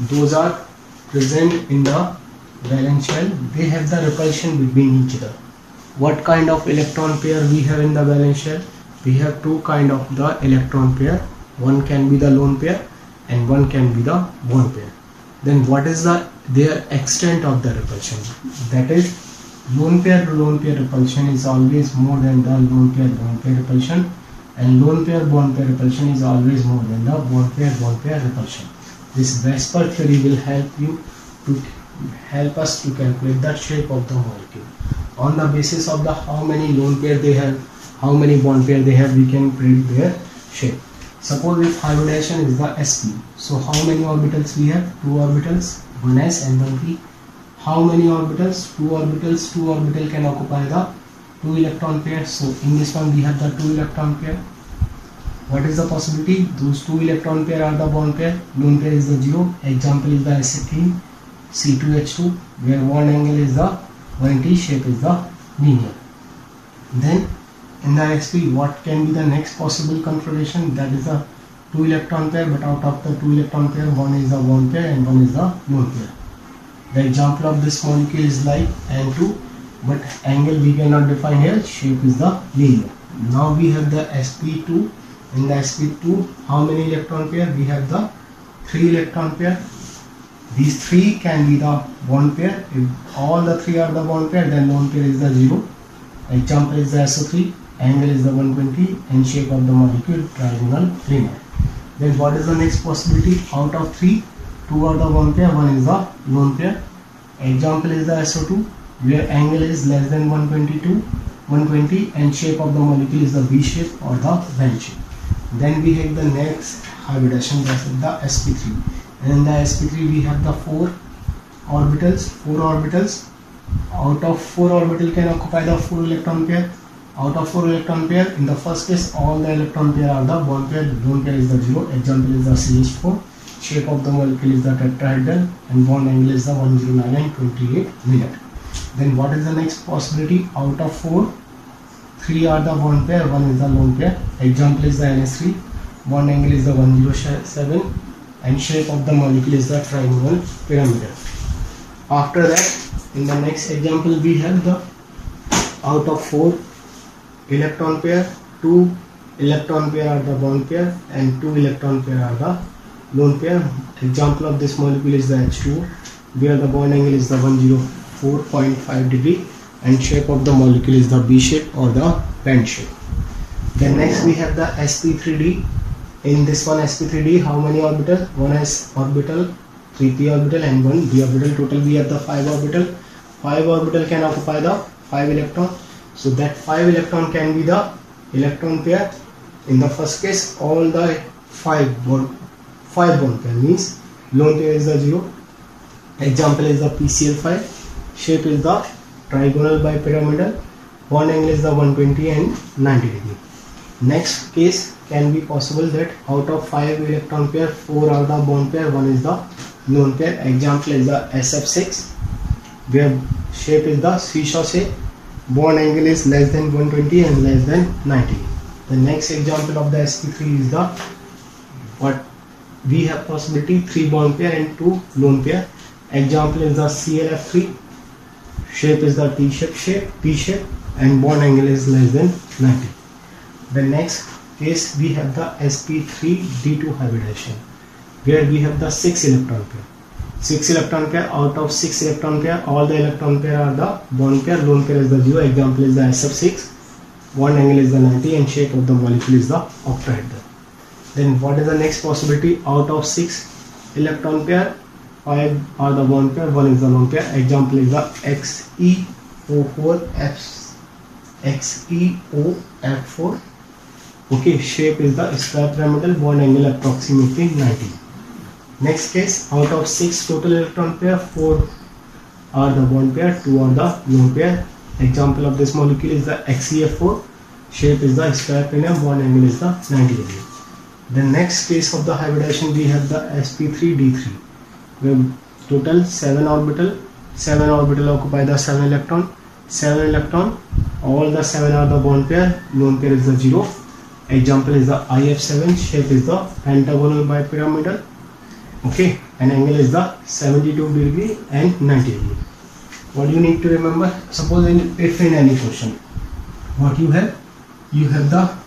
those are present in the valence shell, they have the repulsion between each other. What kind of electron pair we have in the valence shell? We have two kind of the electron pair. One can be the lone pair and one can be the bond pair. Then what is their extent of the repulsion? That is, lone pair to lone pair repulsion is always more than the lone pair bond pair repulsion, and lone pair bond pair repulsion is always more than the bond pair repulsion. This Vesper theory will help us to calculate the shape of the molecule. On the basis of the how many lone pair they have, how many bond pair they have, we can predict their shape. Suppose if hybridization is the sp, so how many orbitals we have? 2 orbitals, 1s and 1p. How many orbitals? 2 orbitals. 2 orbital can occupy the 2 electron pairs. So in this one we have the 2 electron pair. What is the possibility? Those 2 electron pair are the bond pair. Lone pair is the 0. Example is the acetylene C2H2, where bond angle is the 180, shape is the linear. Then in the sp, what can be the next possible configuration? That is the 2 electron pair, but out of the 2 electron pair, one is the bond pair and one is the lone pair. The example of this molecule is like N2, but angle we cannot define here, shape is the linear. Now we have the sp2. In the sp2, how many electron pair? We have the 3 electron pair. These 3 can be the bond pair. If all the 3 are the bond pair, then lone pair is the 0. Example is the SO3, angle is the 120 and shape of the molecule trigonal planar. Then what is the next possibility? Out of 3, 2 are the bond pair, 1 is the lone pair. Example is the SO2, where angle is less than 120 and shape of the molecule is the V shape or the valence shape. Then we have the next hybridization, that is the sp3. And in the sp3 we have the 4 orbitals. Out of 4 orbital can occupy the 4 electron pair. Out of 4 electron pair, in the first case all the electron pair are the bond pair, lone pair is the 0. Example is the CH4. Shape of the molecule is the tetrahedral and bond angle is the 109 and 28 minute. Then what is the next possibility? Out of 4, 3 are the bond pair, 1 is the lone pair. Example is the NS3. Bond angle is the 107 and shape of the molecule is the trigonal pyramidal. After that, in the next example we have the out of 4 electron pair, 2 electron pair are the bond pair and 2 electron pair are the lone pair. Example of this molecule is the H2O, where the bond angle is the 104.5 degree and shape of the molecule is the B shape or the band shape. Then next we have the sp3d. In this one sp3d, how many orbitals? 1 s orbital, 3 p orbital and 1 d orbital. Total we have the 5 orbital. 5 orbital can occupy the 5 electron. So that 5 electron can be the electron pair. In the first case, all the 5 bond pair means lone pair is the 0. Example is the PCl5. Shape is the trigonal bipyramidal. Bond angle is the 120 and 90 degree. Next case can be possible that out of 5 electron pair, 4 are the bond pair, 1 is the lone pair. Example is the SF6, where shape is the seesaw shape. Bond angle is less than 120 and less than 90. The next example of the sp3 is the what we have possibility 3 bond pair and 2 lone pair. Example is the ClF3. Shape is the P shape and bond angle is less than 90. The next case we have the sp3d2 hybridization, where we have the 6 electron pair. 6 electron pair, out of 6 electron pair, all the electron pair are the bond pair, lone pair is the 0. Example is the SF6. Bond angle is the 90 and shape of the molecule is the octahedral. Then what is the next possibility? Out of 6 electron pair, 5 are the bond pair, 1 is the lone pair. Example is the XeOF4. Okay, shape is the square pyramidal, bond angle approximately 90. Next case, out of 6 total electron pair, 4 are the bond pair, 2 are the lone pair. Example of this molecule is the XeF4. Shape is the square planar, bond angle is the 90 degree. The next case of the hybridization we have the sp3d3, where total 7 orbital occupy the 7 electron. All the 7 are the bond pair, lone pair is the 0. Example is the IF7. Shape is the pentagonal bipyramidal Okay, an angle is the 72 degree and 90 degree. What you need to remember, suppose if in any question, what you have the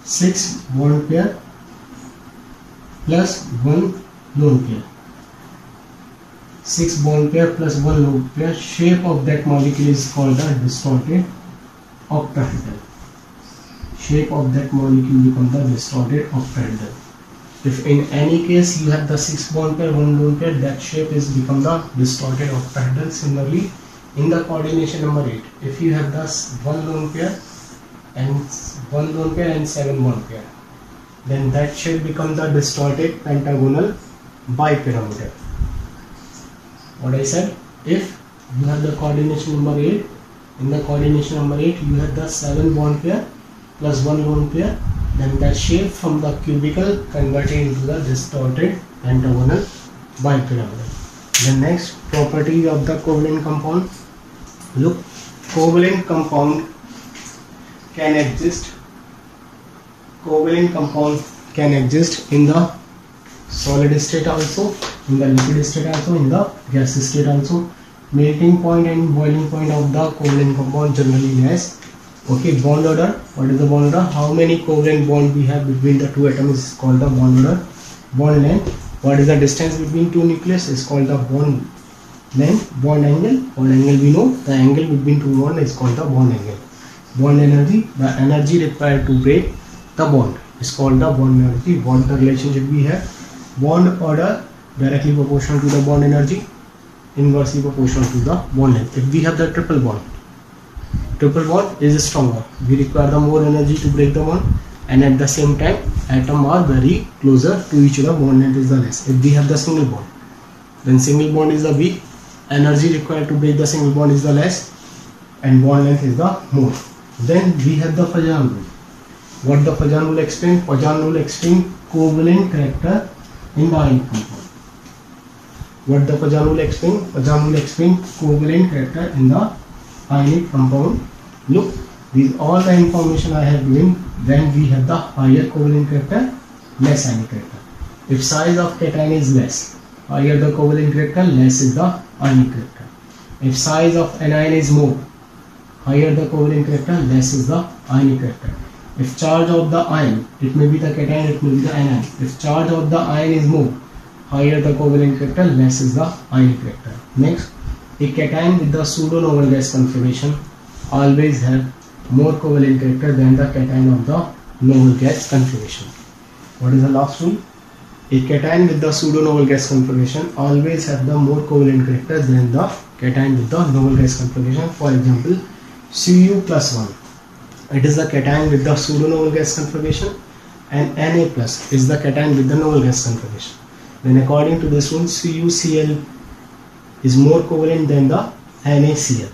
6 bond pair plus 1 lone pair. 6 bond pair plus 1 lone pair, shape of that molecule is called the distorted octahedral. Shape of that molecule becomes the distorted octahedral. If in any case you have the 6 bond pair, 1 lone pair, that shape is become the distorted octahedral. Similarly, in the coordination number 8, if you have the 1 lone pair and 7 bond pair, then that shape becomes the distorted pentagonal bipyramidal. What I said, if you have the coordination number 8, in the coordination number 8 you have the 7 bond pair plus 1 lone pair, then that shape from the cubical converted into the distorted pentagonal bipyramidal. The next property of the covalent compound. Look, covalent compound can exist. Covalent compound can exist in the solid state also, in the liquid state also, in the gas state also. Melting point and boiling point of the covalent compound generally less. Okay, bond order. What is the bond order? How many covalent bonds we have between the two atoms is called the bond order. Bond length. What is the distance between two nucleus is called the bond length. Bond angle. Bond angle we know. The angle between two bonds is called the bond angle. Bond energy. The energy required to break the bond is called the bond energy. What the relationship we have? Bond order directly proportional to the bond energy, inversely proportional to the bond length. If we have the triple bond is stronger. We require the more energy to break the bond, and at the same time atoms are very closer to each other, bond length is the less. If we have the single bond, then single bond is the weak, energy required to break the single bond is the less, and bond length is the more. Then we have the Pajan rule. What the Pajan rule explain? Pajan rule explain covalent character in the ionic compound. What the Pajan rule explain? Pajan rule explain covalent character in the ionic compound. Look, these all the information I have given. Then we have the higher covalent character, less ionic character. If size of cation is less, higher the covalent character, less is the ionic character. If size of anion is more, higher the covalent character, less is the ionic character. If charge of the ion, it may be the cation, it may be the anion. If charge of the ion is more, higher the covalent character, less is the ionic character. Next, a cation with the pseudo-noble gas configuration always have more covalent character than the cation of the noble gas configuration. What is the last rule? A cation with the pseudo-noble gas configuration always have the more covalent character than the cation with the noble gas configuration. For example, Cu plus 1. It is the cation with the pseudo-noble gas configuration, and Na plus is the cation with the noble gas configuration. Then according to this rule, CuCl is more covalent than the NaCl.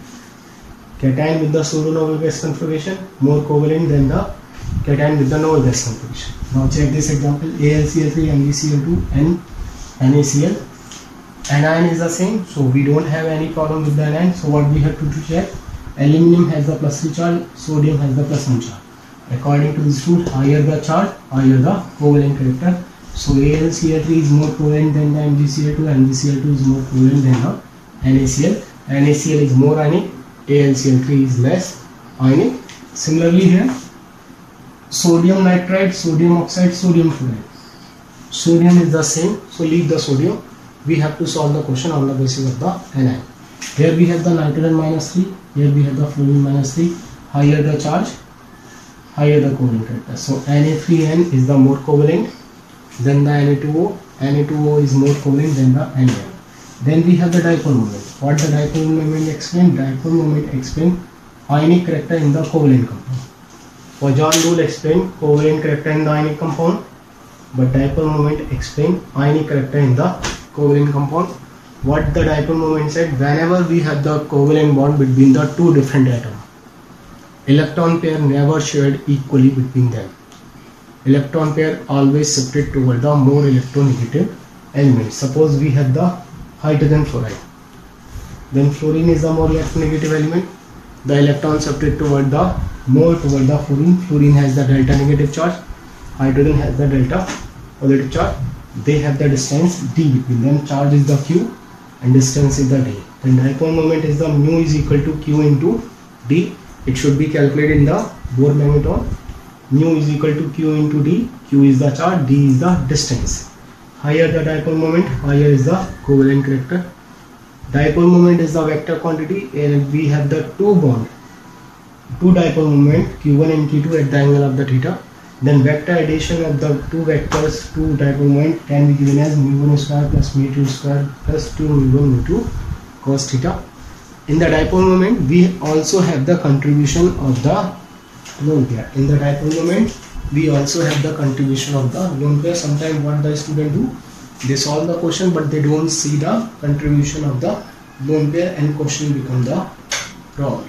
Cation with the pseudo-noble gas configuration more covalent than the cation with the noble gas configuration. Now check this example: AlCl3, MgCl2 and NaCl. Anion is the same, so we don't have any problem with the anion. So what we have to check? Aluminium has the plus 3 charge, sodium has the plus 1 charge. According to this rule, higher the charge, higher the covalent character. So AlCl3 is more covalent than the MgCl2, MgCl2 is more covalent than the NaCl. NaCl is more ionic, AlCl3 is less ionic. Similarly here, sodium nitride, sodium oxide, sodium fluoride. Sodium is the same, so leave the sodium. We have to solve the question on the basis of the anion. Here we have the nitrogen minus 3, here we have the fluorine minus 3. Higher the charge, higher the covalent character. So Na3N is the more covalent than the Na2O. Na2O is more covalent than the anion. Then we have the dipole moment. What the dipole moment explain? Dipole moment explain ionic character in the covalent compound. Pajan rule explain covalent character in the ionic compound, but dipole moment explain ionic character in the covalent compound. What the dipole moment said? Whenever we have the covalent bond between the two different atoms, electron pair never shared equally between them. Electron pair always shifted toward the more electronegative element. Suppose we have the hydrogen fluoride, then fluorine is the more electronegative element. The electron shifted toward the fluorine. Fluorine has the delta negative charge, hydrogen has the delta positive charge. they have the distance d between them. Charge is the q and distance is the d. Then dipole moment is the mu is equal to q into d. It should be calculated in the Bohr magneton. Mu is equal to q into d. Q is the charge, d is the distance. Higher the dipole moment, higher is the covalent character. Dipole moment is the vector quantity, and we have the two dipole moment q1 and q2 at the angle of the theta. Then vector addition of the two vectors to dipole moment can be given as mu1 square plus mu2 square plus 2 mu1 mu2 cos theta. In the dipole moment, we also have the contribution of the lone pair. In the dipole moment, we also have the contribution of the lone pair. Sometimes what the student do, they solve the question but they don't see the contribution of the lone pair and question become the wrong.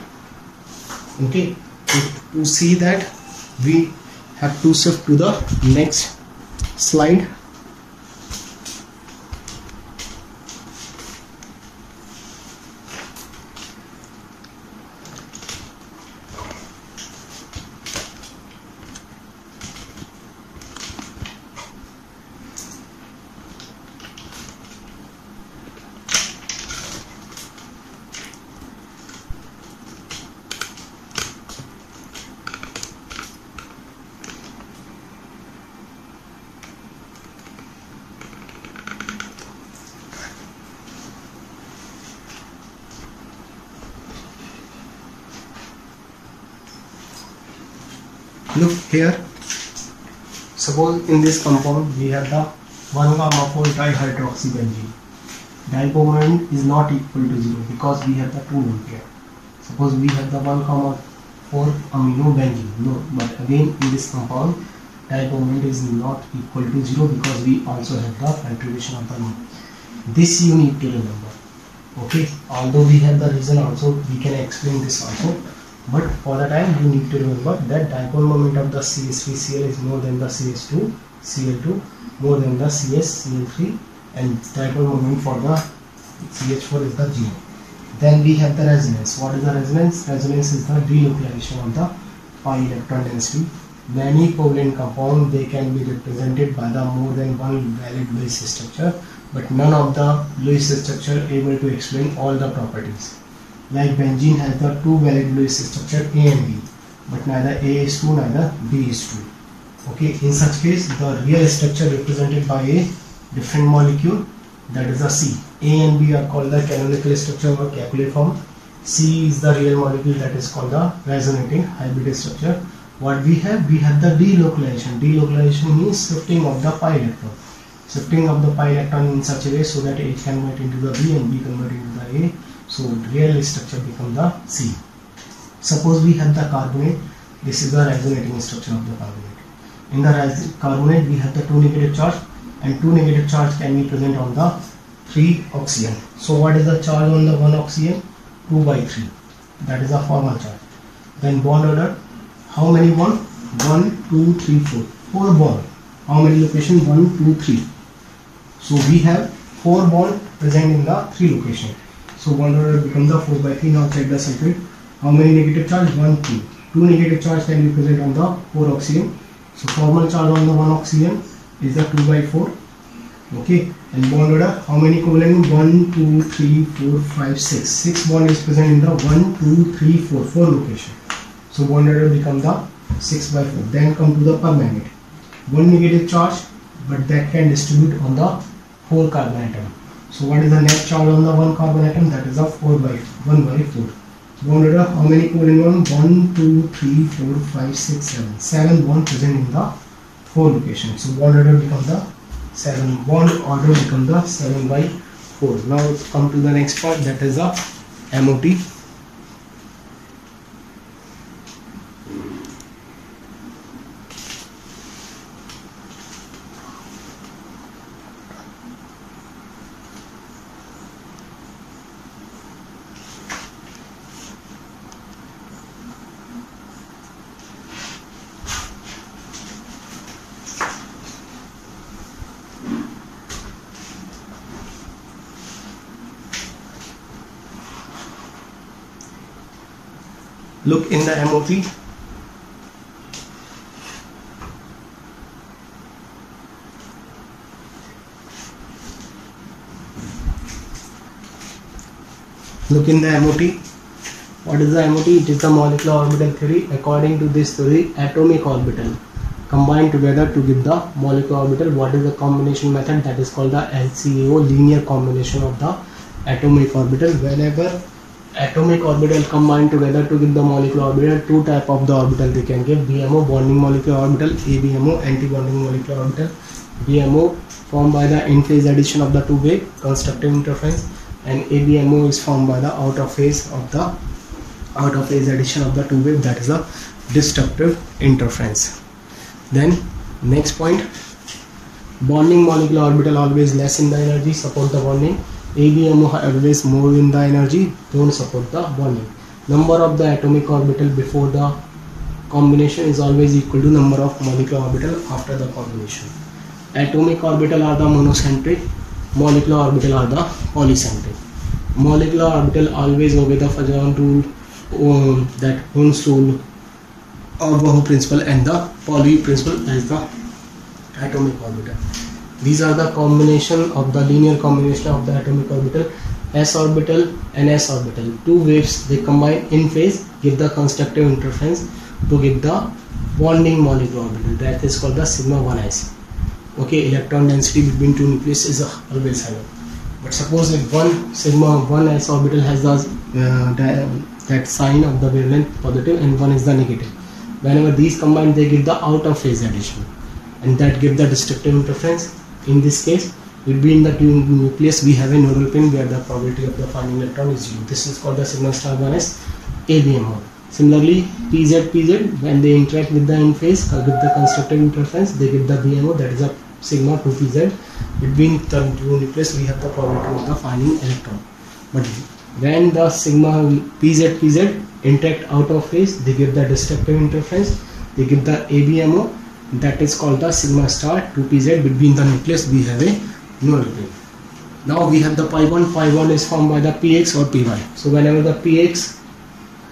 Okay, so to see that, we have to shift to the next slide. Look here, suppose in this compound we have the 1,4 dihydroxybenzene. Dipole moment is not equal to 0 because we have the two lone pair. Suppose we have the 1,4 amino benzene. No, but again in this compound dipole moment is not equal to 0 because we also have the contribution of the lone. This you need to remember. Okay, although we have the reason also, we can explain this also. But for the time you need to remember that dipole moment of the CH3Cl is more than the CH2 Cl2 more than the CH3Cl3, and dipole moment for the CH4 is the 0. Then we have the resonance. What is the resonance? Resonance is the delocalization of the pi electron density. Many covalent compounds, they can be represented by the more than one valid Lewis structure, but none of the Lewis structure able to explain all the properties. Like benzene has the two valid Lewis structure A and B, but neither A is 2 neither B is 2. Okay, in such case the real structure represented by a different molecule, that is a C. A and B are called the canonical structure or Capillary form. C is the real molecule, that is called the resonating hybrid structure. What we have the delocalization. Delocalization means shifting of the pi electron. Shifting of the pi electron in such a way so that A convert into the B and B convert into the A. So real structure becomes the C. Suppose we have the carbonate. This is the resonating structure of the carbonate. In the carbonate we have the 2 negative charge, and 2 negative charge can be present on the 3 oxygen. So what is the charge on the 1 oxygen? 2 by 3. That is a formal charge. Then bond order. How many bond? 1, 2, 3, 4. 4 bond. How many location? 1, 2, 3. So we have 4 bond present in the 3 location. So bond order becomes the 4 by 3. Now check the circuit. How many negative charge? 1, 2. 2 negative charge can be present on the 4 oxygen. So formal charge on the 1 oxygen is the 2 by 4. Okay. And bond order. How many covalent? 1, 2, 3, 4, 5, 6. 6 bond is present in the 1, 2, 3, 4. 4 location. So bond order becomes the 6 by 4. Then come to the permanganate. 1 negative charge, but that can distribute on the 4 carbon atom. So what is the net charge on the 1 carbon atom? That is a 1 by 4. Bond order, how many covalent bond? 1, 2, 3, 4, 5, 6, 7. 7 bond present in the 4 location. So bond order becomes the 7. Bond order becomes the 7 by 4. Now come to the next part, that is the MOT. Look in the MOT. Look in the MOT. What is the MOT? It is the molecular orbital theory. According to this theory, atomic orbital combine together to give the molecular orbital. What is the combination method? That is called the LCAO, linear combination of the atomic orbital. Whenever atomic orbital combine together to give the molecular orbital, two type of the orbital they can give: BMO, bonding molecular orbital; ABMO, anti-bonding molecular orbital. BMO formed by the in-phase addition of the two wave, constructive interference, and ABMO is formed by the out-of-phase addition of the two wave, that is a destructive interference. Then next point, bonding molecular orbital always less in the energy, support the bonding. ABMO always more in the energy, don't support the bonding. Number of the atomic orbital before the combination is always equal to number of molecular orbital after the combination. Atomic orbital are the monocentric, molecular orbital are the polycentric. Molecular orbital always obey the Fajon rule, that Hund's rule, or Bohr principle, and the Pauli principle as the atomic orbital. These are the combination of the linear combination of the atomic orbital. S orbital and S orbital, two waves, they combine in phase, give the constructive interference to give the bonding molecular orbital, that is called the sigma 1s. Okay, electron density between two nucleus is always higher. But suppose if one sigma 1s orbital has that sign of the wavelength positive and one is the negative, whenever these combine, they give the out of phase addition, and that give the destructive interference. In this case, between the two nucleus we have a nodal pin where the probability of the finding electron is 0. This is called the sigma star 1s ABMO. Similarly, PZ when they interact with the in phase, give the constructive interference, they give the BMO, that is a sigma 2pz. Between the two nucleus we have the probability of the finding electron. But when the sigma PZ interact out of phase, they give the destructive interference, they give the ABMO, that is called the sigma star 2pz. Between the nucleus we have a nodal pin. Now we have the pi 1 is formed by the px or py. So whenever the px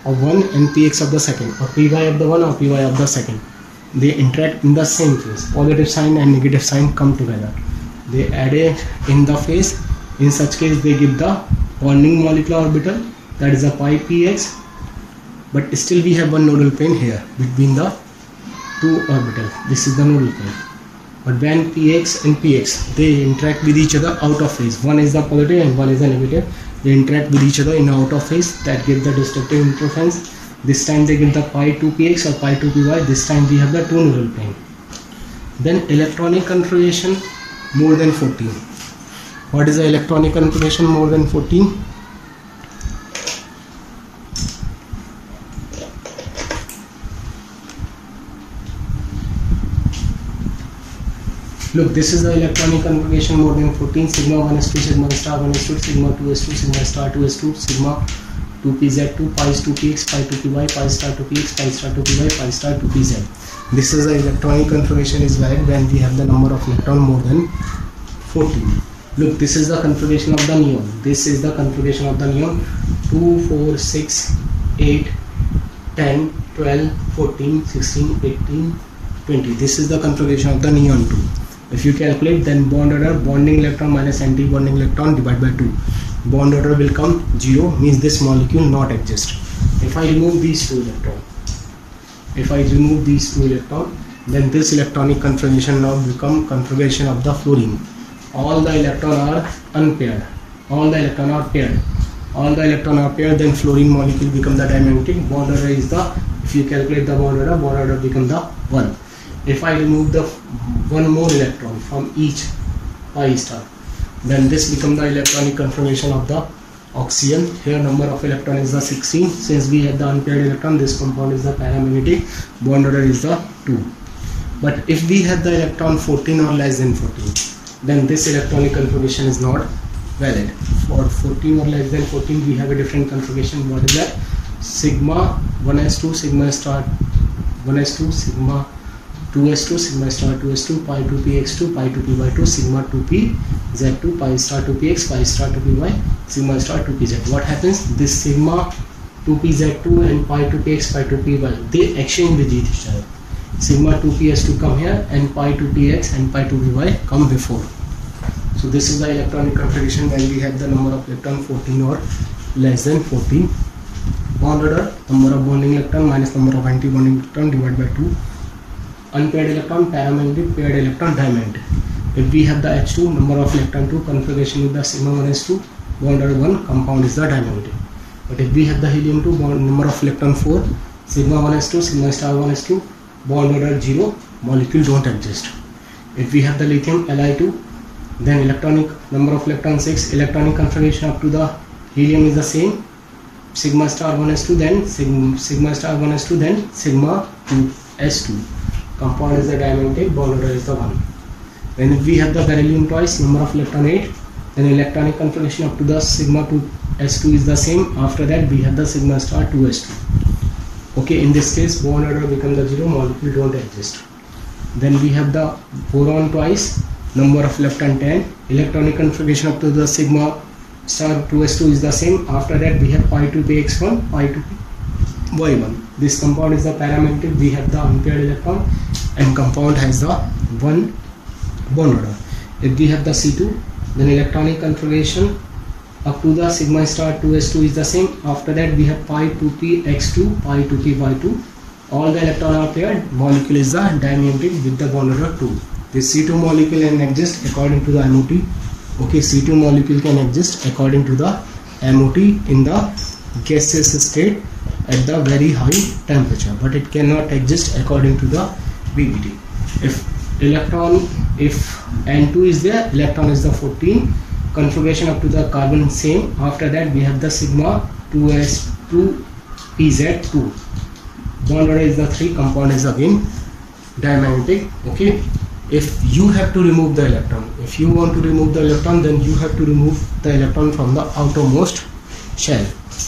of one and px of the second, or py of the one or py of the second, they interact in the same phase, positive sign and negative sign come together, they add it in the phase. In such case they give the bonding molecular orbital, that is a pi px, but still we have one nodal plane here between the two orbitals. This is the nodal plane. But when px and px, they interact with each other out of phase, one is the positive and one is the negative, they interact with each other in out of phase, that gives the destructive interference. This time they give the pi 2px or pi 2py, this time we have the two nodal plane. Then electronic configuration more than 14. What is the electronic configuration more than 14? Look, this is the electronic configuration more than 14. Sigma 1s2, sigma star 1s2, sigma 2s2, sigma star 2s2, sigma 2pz2, pi 2px, pi 2py, pi star 2px, pi star 2py, pi star 2pz. This is the electronic configuration is valid when we have the number of electron more than 14. Look, this is the configuration of the neon. This is the configuration of the neon. 2, 4, 6, 8, 10, 12, 14, 16, 18, 20. This is the configuration of the neon 2. If you calculate, then bond order, bonding electron minus anti-bonding electron divided by 2. Bond order will come 0, means this molecule not exist. If I remove these two electrons, then this electronic configuration now become configuration of the fluorine. All the electrons are unpaired. All the electrons are paired. Then fluorine molecule become the dimagnetic. Bond order is the, if you calculate the bond order become the 1. If I remove the one more electron from each pi star, then this become the electronic configuration of the oxygen. Here number of electron is the 16. Since we have the unpaired electron, this compound is the paramagnetic. Bond order is the 2. But if we have the electron 14 or less than 14, then this electronic configuration is not valid. For 14 or less than 14, we have a different configuration. What is that? Sigma 1s2, sigma star 1s2, sigma 2s2, sigma star 2s2, pi 2px2, pi 2py2, sigma 2pz2, pi star 2px, pi star 2py, sigma star 2pz. What happens? This sigma 2pz2 and pi 2px, pi 2py, they exchange with each other. Sigma 2p has to come here and pi 2px and pi 2py come before. So So this is the electronic configuration when we have the number of electron 14 or less than 14. Bond order, number of bonding electron minus number of anti-bonding electron divided by 2. Unpaired electron, paramagnetic, paired electron, diamagnetic. If we have the H2, number of electron 2, configuration with the sigma 1s2, bond order 1, compound is the diamagnetic. But if we have the helium 2, bond number of electron 4, sigma 1s2, sigma star 1s2, bond order 0, molecule don't exist. If we have the lithium Li2, then electronic number of electron 6, electronic configuration up to the helium is the same, sigma star 1s2, then sigma star 1s2, then sigma 2s2. Compound is the diamagnetic, bond order is the 1. Then if we have the beryllium twice, number of electron 8, then electronic configuration up to the sigma 2s2 is the same. After that we have the sigma star 2s2. Okay, in this case bond order becomes the 0, molecule don't exist. Then we have the boron twice, number of electron 10, electronic configuration up to the sigma star 2s2 is the same. After that we have pi 2 px1, pi 2 y1. This compound is the paramagnetic, we have the unpaired electron, and compound has the 1 bond order. If we have the C2, then electronic configuration up to the sigma star 2s2 is the same. After that we have pi 2p x2, pi 2p y2. All the electron are paired, molecule is the diamagnetic with the bond order 2. This C2 molecule can exist according to the MOT. Okay, C2 molecule can exist according to the MOT in the gaseous state at the very high temperature, but it cannot exist according to the BBT. If N2 is there, electron is the 14, configuration up to the carbon same. After that we have the sigma 2s2 pz2, bond order is the 3, compound is again diamagnetic. Okay, if you have to remove the electron, if you want to remove the electron, then you have to remove the electron from the outermost shell.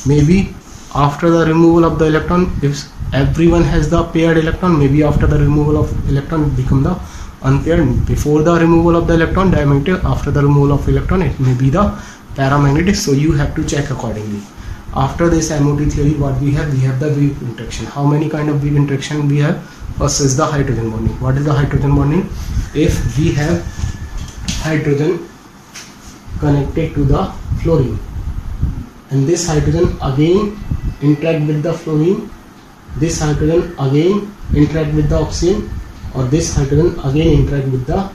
Maybe after the removal of the electron, if everyone has the paired electron, maybe after the removal of electron it become the unpaired. Before the removal of the electron, diamagnetic. After the removal of electron, it may be the paramagnetic. So you have to check accordingly. After this MOT theory, what we have the weak interaction. How many kind of weak interaction we have? First is the hydrogen bonding. What is the hydrogen bonding? If we have hydrogen connected to the fluorine, and this hydrogen again interact with the fluorine, this hydrogen again interact with the oxygen, or this hydrogen again interact with the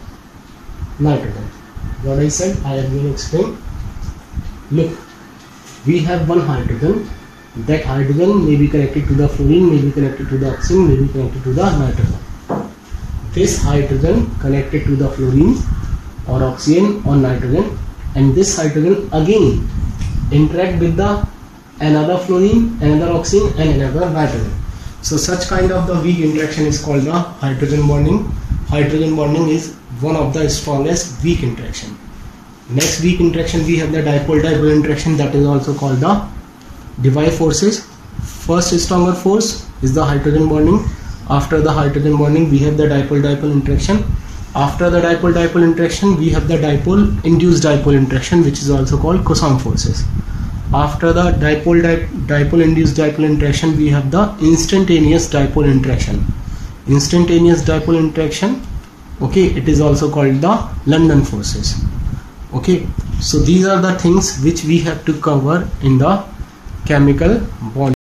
nitrogen. What I said, I have been explained. Look, we have one hydrogen. That hydrogen may be connected to the fluorine, may be connected to the oxygen, may be connected to the nitrogen. This hydrogen connected to the fluorine or oxygen or nitrogen, and this hydrogen again interact with the another fluorine, another oxygen, and another nitrogen. So such kind of the weak interaction is called the hydrogen bonding. Hydrogen bonding is one of the strongest weak interaction. Next weak interaction we have the dipole-dipole interaction, that is also called the Debye forces. First stronger force is the hydrogen bonding. After the hydrogen bonding we have the dipole-dipole interaction. After the dipole-dipole interaction we have the dipole-induced dipole interaction, which is also called Coulomb forces. After the dipole-induced dipole interaction we have the instantaneous dipole interaction. Instantaneous dipole interaction, okay, it is also called the London forces. Okay, so these are the things which we have to cover in the chemical bond.